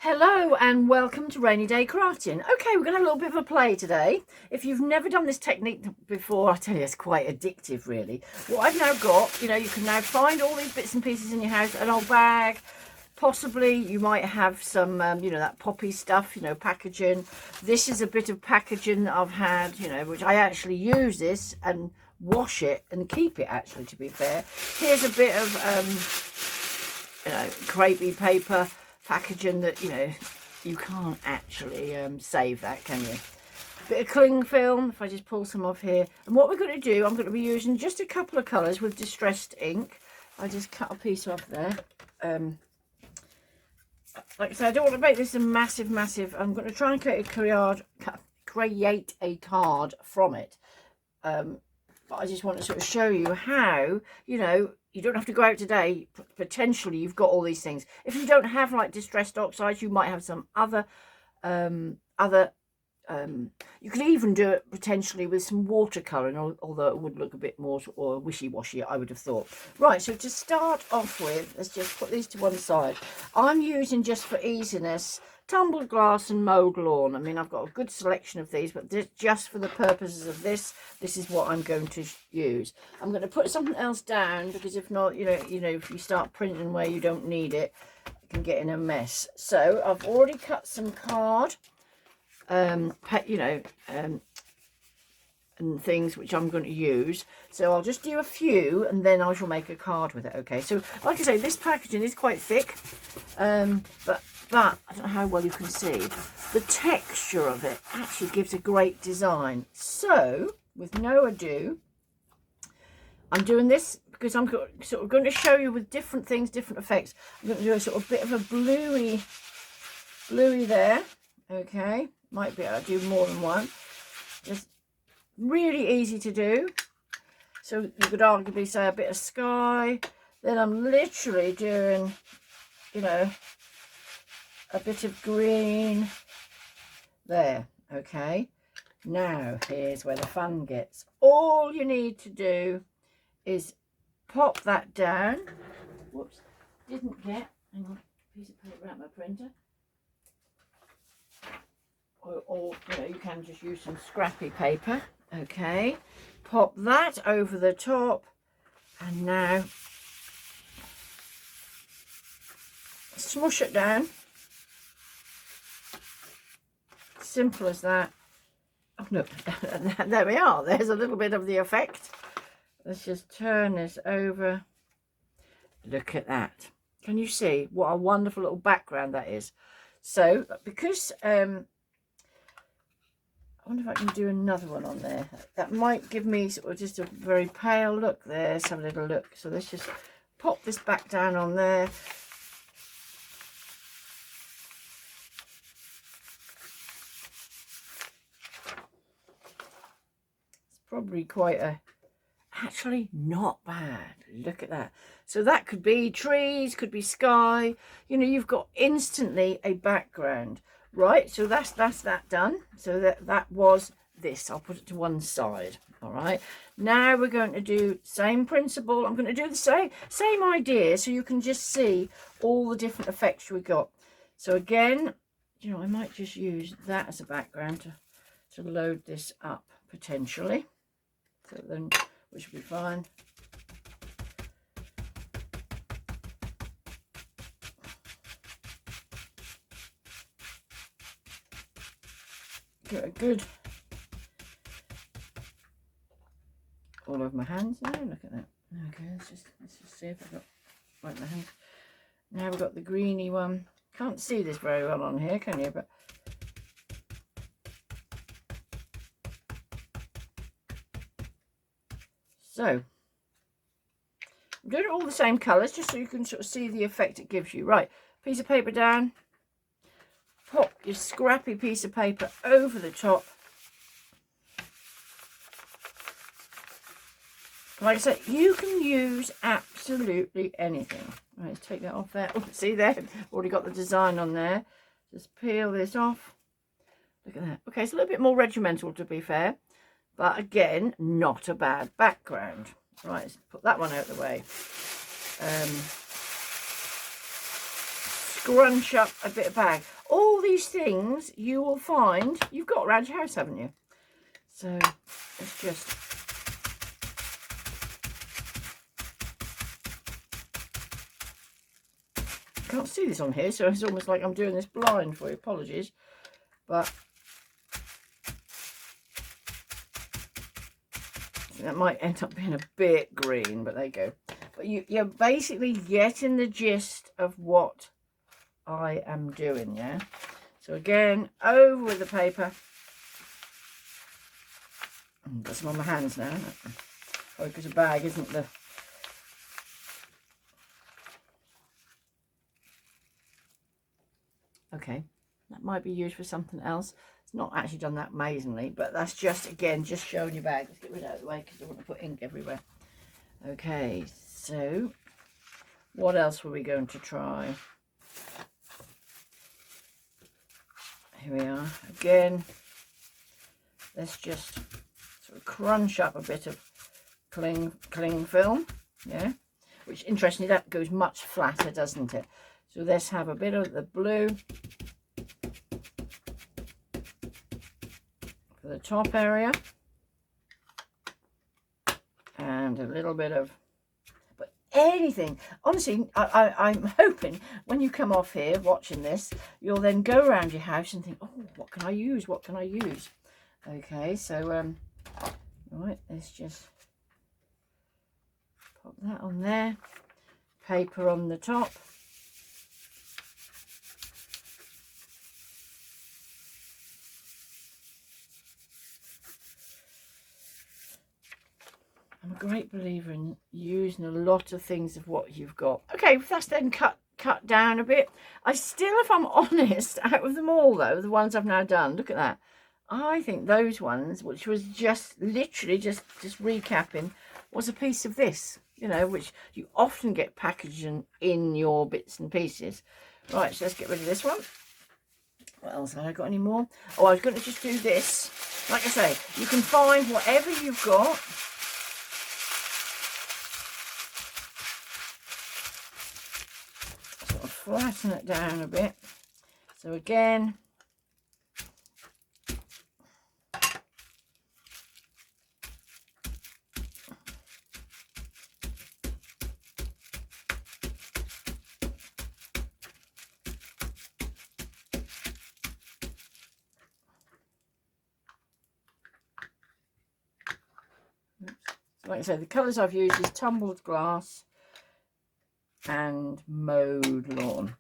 Hello and welcome to Rainy Day Crafting. Okay, we're going to have a little bit of a play today. If you've never done this technique before, I tell you, it's quite addictive really. What I've now got, you can now find all these bits and pieces in your house, an old bag, possibly you might have some, that poppy stuff, packaging. This is a bit of packaging that I've had, which I actually use this and wash it and keep it actually, to be fair. Here's a bit of, crepey paper packaging that you can't actually save that, can you? Bit of cling film, if I just pull some off here. And what we're going to do, I'm going to be using just a couple of colours with distressed ink. I just cut a piece off there. Like I said, I don't want to make this a massive I'm going to try and create a card from it. But I just want to sort of show you how, you don't have to go out today. Potentially, you've got all these things. If you don't have like distressed oxides, you might have some other, you could even do it potentially with some watercolour, although it would look a bit more or wishy-washy, I would have thought. Right, so to start off with, let's just put these to one side. I'm using, just for easiness, tumbled glass and mowed lawn. I mean, I've got a good selection of these, but just for the purposes of this is what I'm going to use. I'm going to put something else down, because if not, if you start printing where you don't need it, it can get in a mess. So I've already cut some card, and things which I'm going to use. So I'll just do a few and then I shall make a card with it. Okay, so like I say, this packaging is quite thick, but I don't know how well you can see. The texture of it actually gives a great design. So with no ado, I'm doing this because I'm sort of going to show you with different things, different effects. I'm going to do a sort of bit of a bluey there. Okay, might be able to do more than one. Just really easy to do. So you could arguably say a bit of sky. Then I'm literally doing, a bit of green there. Okay, now here's where the fun gets. All you need to do is pop that down. Whoops, didn't get, hang on, piece of paper out my printer. Or you can just use some scrappy paper. Okay, pop that over the top, and now smush it down. Simple as that. Oh, look, there we are. There's a little bit of the effect. Let's just turn this over. Look at that. Can you see what a wonderful little background that is? So because I wonder if I can do another one on there. That might give me sort of just a very pale look there. Let's have a little look. So let's just pop this back down on there. It's probably quite actually not bad. Look at that. So that could be trees, could be sky. You've got instantly a background. Right, so that's that done. So that was this. I'll put it to one side. All right, now we're going to do same principle. I'm going to do the same idea, so you can just see all the different effects we got. So again, I might just use that as a background to load this up potentially. So then, which will be fine. Get a good all over my hands now. Look at that. Okay, let's just see if I've got right in my hands. Now we've got the greeny one. Can't see this very well on here, can you? But so I'm doing all the same colours just so you can sort of see the effect it gives you. Right, piece of paper down. Pop your scrappy piece of paper over the top. Like I said, you can use absolutely anything. Right, let's take that off there. Oh, see there? Already got the design on there. Just peel this off. Look at that. Okay, it's a little bit more regimental, to be fair. But again, not a bad background. Right, let's put that one out of the way. scrunch up a bit of bag. All these things you will find you've got around your house, haven't you? So it's just... Can't see this on here, so it's almost like I'm doing this blind for you. Apologies, but that might end up being a bit green, but there you go. But you're basically getting the gist of what I am doing, yeah? So again, over with the paper. Got some on my hands now. Oh, because a bag isn't the... Okay, that might be used for something else. It's not actually done that amazingly, but that's just, again, just showing your bag. Let's get rid of it out of the way because I don't want to put ink everywhere. Okay, so what else were we going to try? Here we are. Again, let's just sort of crunch up a bit of cling film, yeah? Which, interestingly, that goes much flatter, doesn't it? So let's have a bit of the blue for the top area. And a little bit of, but anything. Honestly, I'm hoping when you come off here watching this, you'll then go around your house and think, oh, what can I use? What can I use? Okay, so, right, let's just pop that on there. Paper on the top. I'm a great believer in using a lot of things of what you've got. Okay, that's then cut down a bit. I still, if I'm honest, out of them all though, the ones I've now done, look at that. I think those ones, which was just literally just recapping, was a piece of this, you know, which you often get packaged in your bits and pieces. Right, so let's get rid of this one. What else have I got any more? Oh, I was going to just do this. Like I say, you can find whatever you've got. Flatten it down a bit. So again, like I said, the colours I've used is tumbled glass and mowed lawn.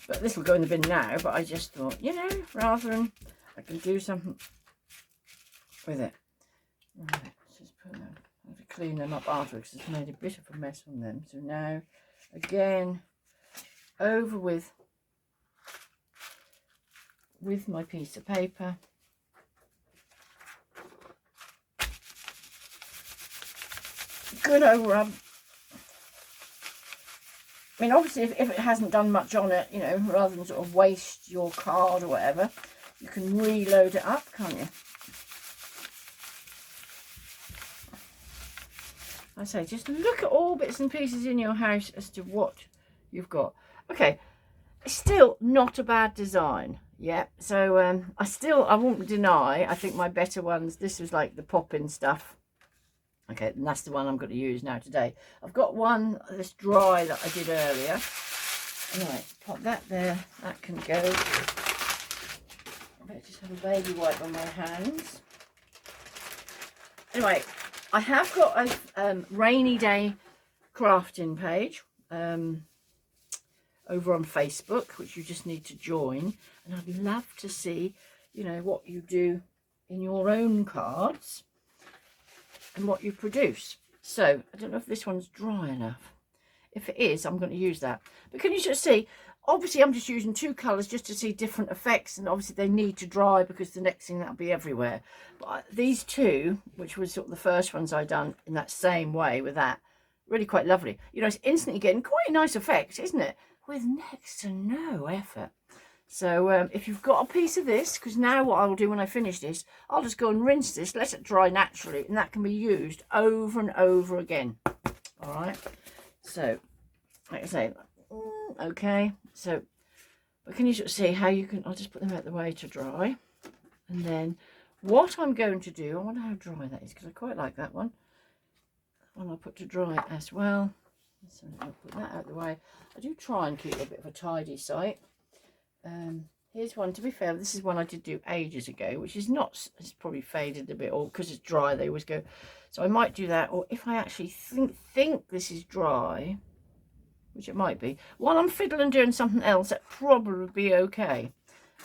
But this will go in the bin now, but I just thought, you know, rather than I can do something with it. Right, let's just put them, I have to clean them up afterwards because it's made a bit of a mess on them. So now, again, over with my piece of paper. Good old rub. I mean, obviously, if it hasn't done much on it, you know, rather than sort of waste your card or whatever, you can reload it up, can't you? I say, just look at all bits and pieces in your house as to what you've got. Okay, it's still not a bad design. Yeah, so I won't deny, I think my better ones, this was like the pop-in stuff. Okay, and that's the one I'm going to use now today. I've got one, this dry that I did earlier. Right, pop that there. That can go. I better just have a baby wipe on my hands. Anyway, I have got a rainy day crafting page over on Facebook, which you just need to join. And I'd love to see, you know, what you do in your own cards and what you produce. So I don't know if this one's dry enough. If it is, I'm going to use that. But can you just see, obviously I'm just using two colours just to see different effects, and obviously they need to dry because the next thing that'll be everywhere. But these two, which was sort of the first ones I done in that same way with that, really quite lovely. You know, it's instantly getting quite a nice effect, isn't it? With next to no effort. So if you've got a piece of this, because now what I'll do when I finish this, I'll just go and rinse this, let it dry naturally, and that can be used over and over again. All right. So, like I say, okay. So, but can you sort of see how you can? I'll just put them out the way to dry, and then what I'm going to do, I wonder how dry that is because I quite like that one. That one I'll put to dry as well. So I'll put that out the way. I do try and keep a bit of a tidy site. Here's one, to be fair, this is one I did do ages ago, which is not, it's probably faded a bit, or because it's dry they always go, so I might do that. Or if I actually think this is dry, which it might be, while I'm fiddling doing something else, that probably be okay.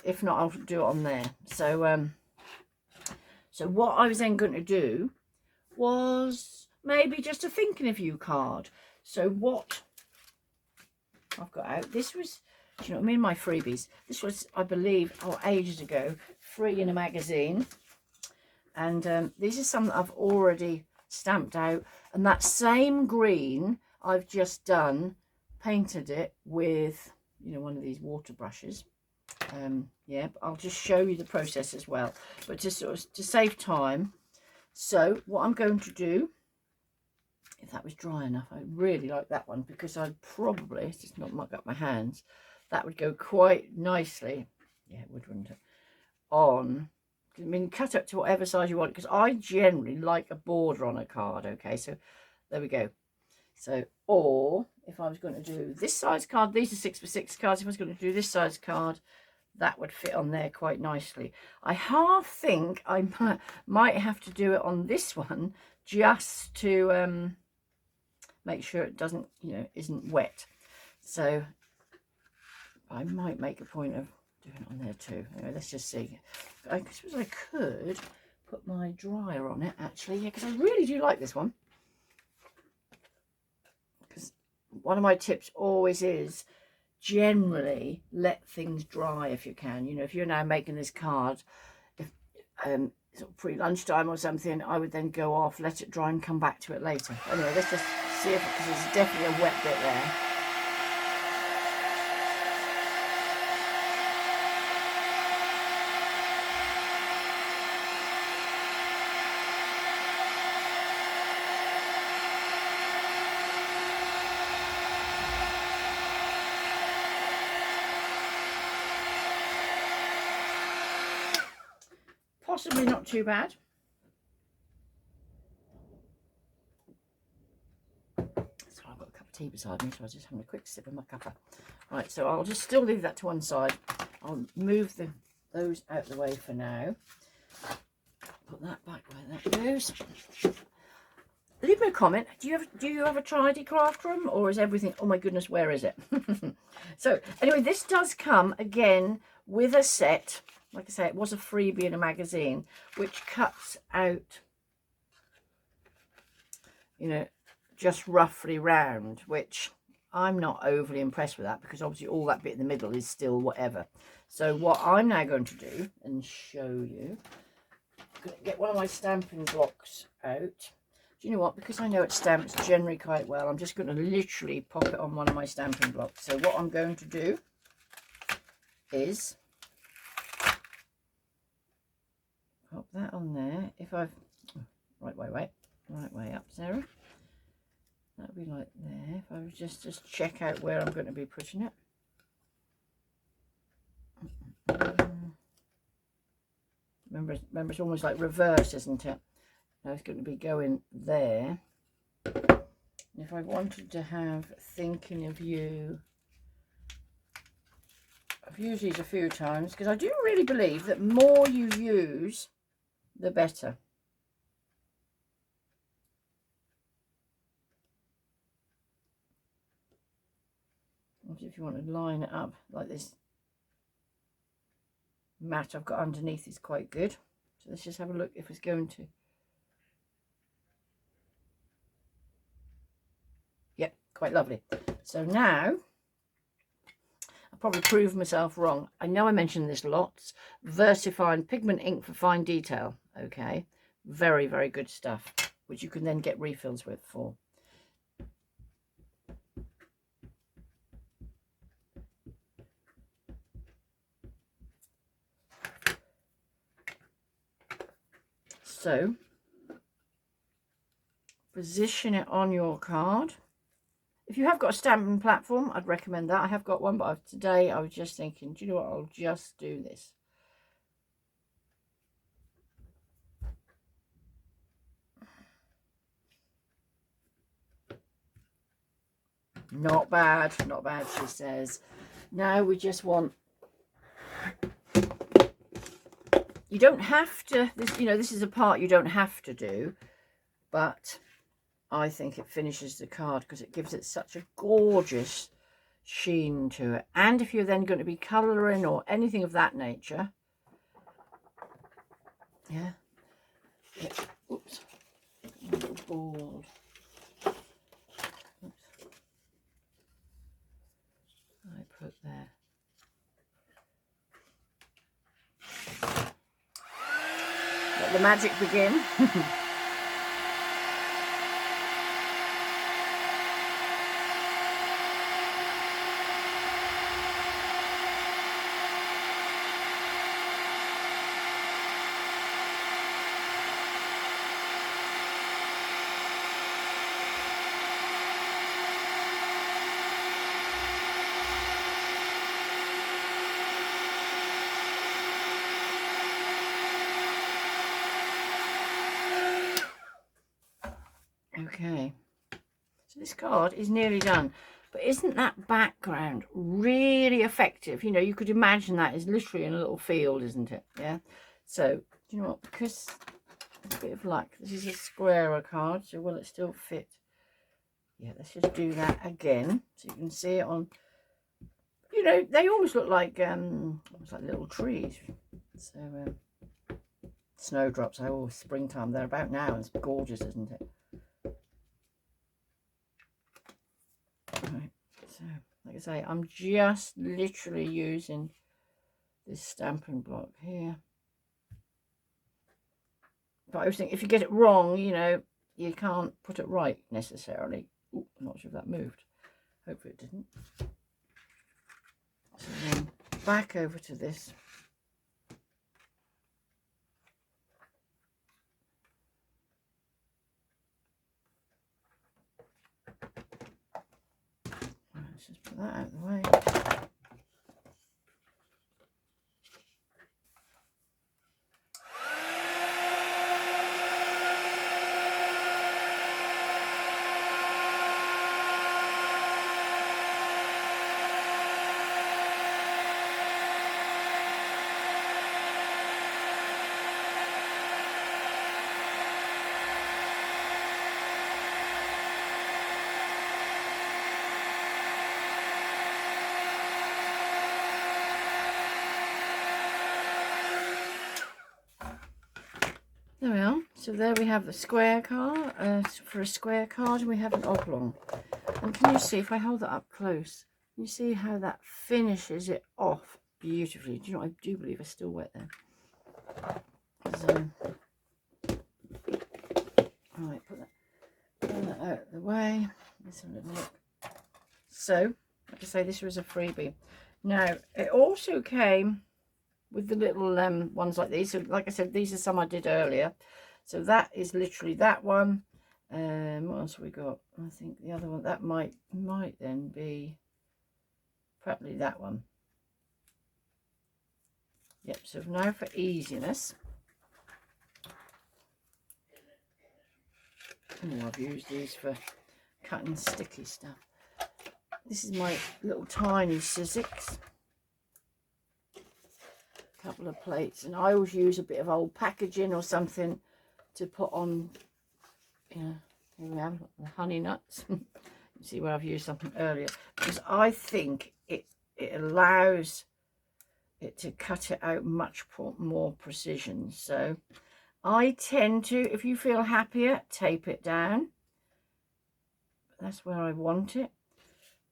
If not, I'll do it on there. So so what I was then going to do was maybe just a thinking of you card. So what I've got out, this was, do you know what I mean, my freebies. This was, I believe, ages ago, free in a magazine. And these are some that I've already stamped out. And that same green I've just done, painted it with, you know, one of these water brushes. Yeah, but I'll just show you the process as well. But to sort of, to save time. So what I'm going to do, if that was dry enough, I really like that one because I'd probably, it's just not muck up my hands, that would go quite nicely. Yeah, it would, wouldn't it? On, I mean, cut up to whatever size you want because I generally like a border on a card. Okay, so there we go. So, or if I was going to do this size card, these are 6x6 cards. If I was going to do this size card, that would fit on there quite nicely. I half think I might have to do it on this one just to make sure it doesn't, you know, isn't wet. So I might make a point of doing it on there too. Anyway, let's just see. I suppose I could put my dryer on it actually, yeah, because I really do like this one. Because one of my tips always is generally let things dry if you can. You know, if you're now making this card, if sort of pre-lunchtime or something, I would then go off, let it dry and come back to it later. Anyway, let's just see if, because there's definitely a wet bit there. Possibly not too bad. So I've got a cup of tea beside me, so I was just having a quick sip of my cuppa. Right, so I'll just still leave that to one side. I'll move those out of the way for now. Put that back where that goes. Leave me a comment. Do you have a tidy craft room, or is everything, oh my goodness, where is it? So anyway, this does come again with a set. Like I say, it was a freebie in a magazine, which cuts out, you know, just roughly round, which I'm not overly impressed with that because obviously all that bit in the middle is still whatever. So what I'm now going to do and show you, I'm going to get one of my stamping blocks out. Do you know what? Because I know it stamps generally quite well, I'm just going to literally pop it on one of my stamping blocks. So what I'm going to do is pop that on there. If I've right way up, Sarah. That would be like there. If I was just check out where I'm going to be putting it. Remember, it's almost like reverse, isn't it? Now it's going to be going there. And if I wanted to have thinking of you, I've used these a few times because I do really believe that more you use, the better. If you want to line it up like this mat I've got underneath is quite good. So let's just have a look if it's going to. Yep, quite lovely. So now I'll probably prove myself wrong. I know I mentioned this lots. VersaFine pigment ink for fine detail. Okay, very, very good stuff, which you can then get refills with for. So position it on your card. If you have got a stamping platform, I'd recommend that. I have got one, but today I was just thinking, do you know what, I'll just do this. Not bad, not bad, she says. Now we just want, you don't have to, this, you know, this is a part you don't have to do, but I think it finishes the card because it gives it such a gorgeous sheen to it. And if you're then going to be colouring or anything of that nature, yeah, oops, a little ball. I put there. Let the magic begin. Okay, so this card is nearly done, but isn't that background really effective? You know, you could imagine that is literally in a little field, isn't it? Yeah. So you know what, because a bit of luck, this is a squarer card, so will it still fit? Yeah, let's just do that again so you can see it on, you know, they almost look like little trees. So snowdrops, oh, springtime, they're about now. It's gorgeous, isn't it? Right, so like I say, I'm just literally using this stamping block here. But I was thinking, if you get it wrong, you know, you can't put it right necessarily. Ooh, I'm not sure if that moved. Hopefully it didn't. So then back over to this. Let's just put that out of the way. There we are. So there we have the square card. For a square card, and we have an oblong. And can you see, if I hold that up close, you see how that finishes it off beautifully. Do you know what? I do believe it's still wet there. So, right, put that out of the way. Let's have a little look. So, like I say, this was a freebie. Now, it also came with the little ones like these. So like I said, these are some I did earlier. So that is literally that one. What else have we got? I think the other one, that might then be probably that one. Yep, so now for easiness. Oh, I've used these for cutting sticky stuff. This is my little tiny Sizzix. Couple of plates, and I always use a bit of old packaging or something to put on. Yeah, here we have the honey nuts. You see where I've used something earlier, because I think it allows it to cut it out much more precision. So I tend to, if you feel happier, tape it down. That's where I want it.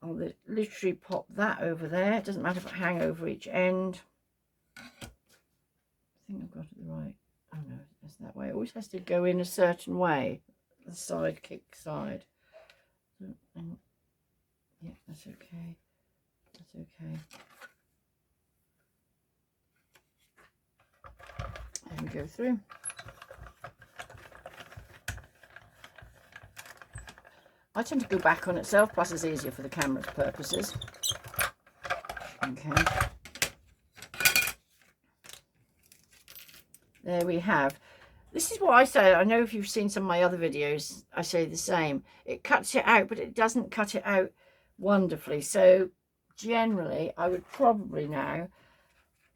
I'll literally pop that over there. It doesn't matter if I hang over each end. I think I've got it right. Oh no, that's that way. It always has to go in a certain way. The side kick side. So, yeah, that's okay. That's okay. And we go through. I tend to go back on itself, plus it's easier for the camera's purposes. Okay. There we have. This is what I say. I know if you've seen some of my other videos, I say the same. It cuts it out, but it doesn't cut it out wonderfully. So generally, I would probably now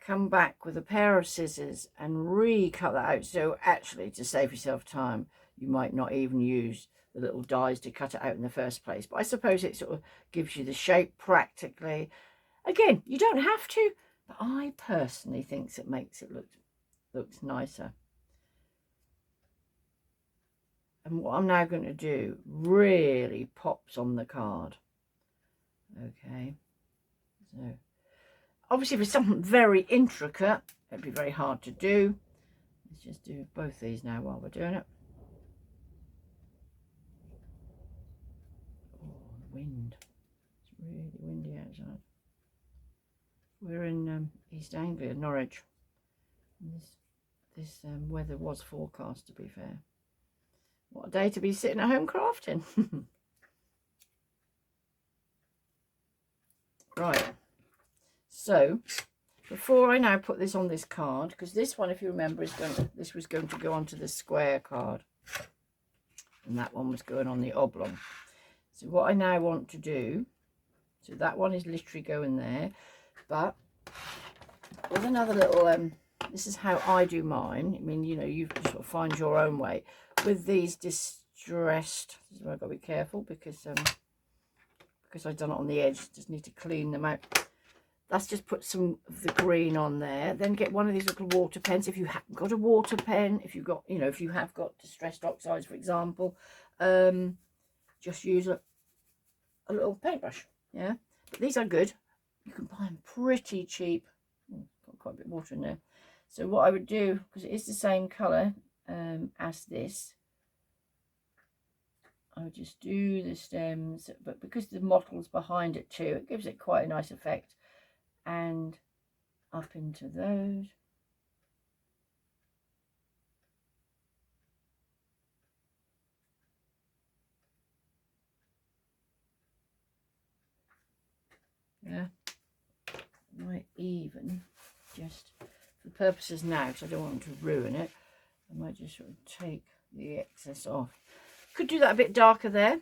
come back with a pair of scissors and re-cut that out. So actually, to save yourself time, you might not even use the little dies to cut it out in the first place. But I suppose it sort of gives you the shape practically. Again, you don't have to, but I personally think it makes it looks nicer. And what I'm now going to do really pops on the card. Okay, so obviously if it's something very intricate, it'd be very hard to do. Let's just do both these now while we're doing it. Oh, the wind. It's really windy outside. We're in East Anglia, Norwich. And this weather was forecast, to be fair. What a day to be sitting at home crafting. Right. So before I now put this on this card, because this one, if you remember, this was going to go onto the square card, and that one was going on the oblong. So what I now want to do, so that one is literally going there, but with another little this is how I do mine. I mean, you know, you sort of find your own way with these distressed. This is where I've got to be careful because I've done it on the edge. Just need to clean them out. Let's just put some of the green on there. Then get one of these little water pens. If you haven't got a water pen, if you've got, you know, if you have got distressed oxides, for example, just use a little paintbrush. Yeah, but these are good. You can buy them pretty cheap. Oh, got quite a bit of water in there. So what I would do, because it is the same colour as this, I would just do the stems, but because the mottle's behind it too, it gives it quite a nice effect. And up into those. Yeah, might even just, for purposes now, because I don't want to ruin it, I might just sort of take the excess off. Could do that a bit darker there,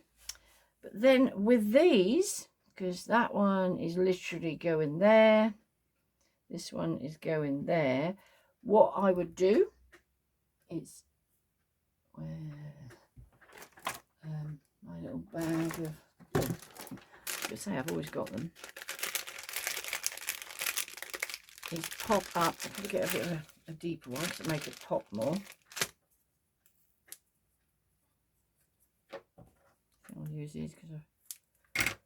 but then with these, because that one is literally going there, this one is going there, what I would do is my little bag of, I say I've always got them, is pop up. I'm going to get a bit of a deeper one to make it pop more. I'll use these because I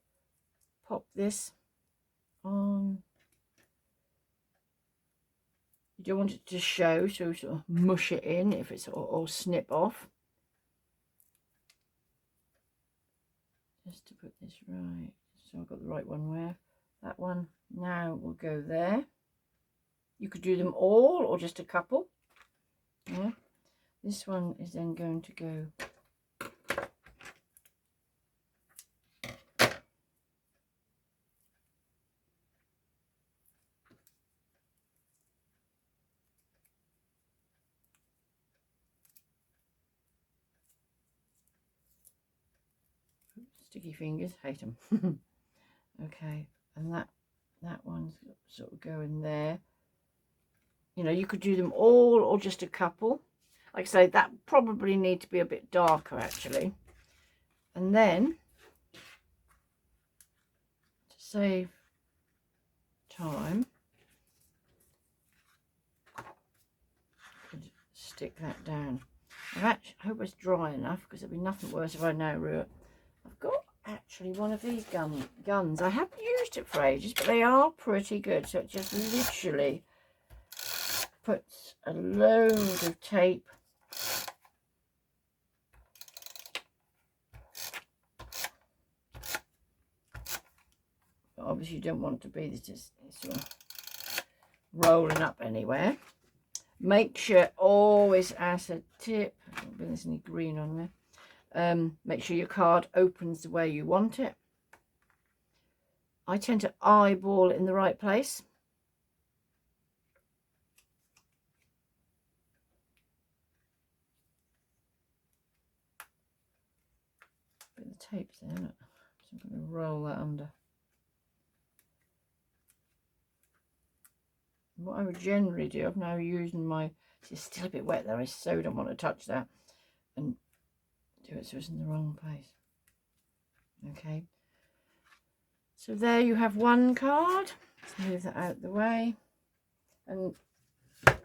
pop this on. You don't want it to show, so sort of mush it in if it's or snip off. Just to put this right, so I've got the right one where. That one now will go there. You could do them all or just a couple. Yeah. This one is then going to go sticky fingers, hate them. Okay, and that one's sort of going there. You know, you could do them all or just a couple. Like I say, that probably need to be a bit darker actually. And then, to save time, stick that down. I hope it's dry enough, because it'd be nothing worse if I now rue it. I've got actually one of these guns. I haven't used it for ages, but they are pretty good. So it just literally puts a load of tape but obviously you don't want to be just sort of rolling up anywhere. Make sure always as a tip, I don't think there's any green on there, Make sure your card opens the way you want it. I tend to eyeball it in the right place. Bit of the tape's there, isn't it? So I'm going to roll that under. What I would generally do, I'm now using my, it's still a bit wet there, I so don't want to touch that, and do it so it's in the wrong place. Okay, so there you have one card. Let's move that out of the way, and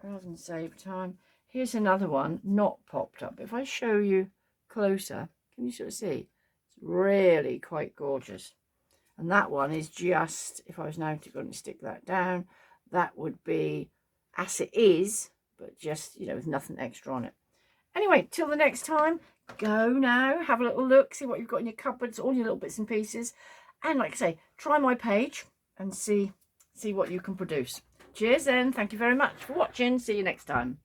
rather than save time, here's another one not popped up. If I show you closer, can you sort of see? It's really quite gorgeous. And that one is just, if I was now to go and stick that down, that would be as it is, but just, you know, with nothing extra on it. Anyway, till the next time, go now, have a little look, see what you've got in your cupboards, all your little bits and pieces. And like I say, try my page and see what you can produce. Cheers then. Thank you very much for watching. See you next time.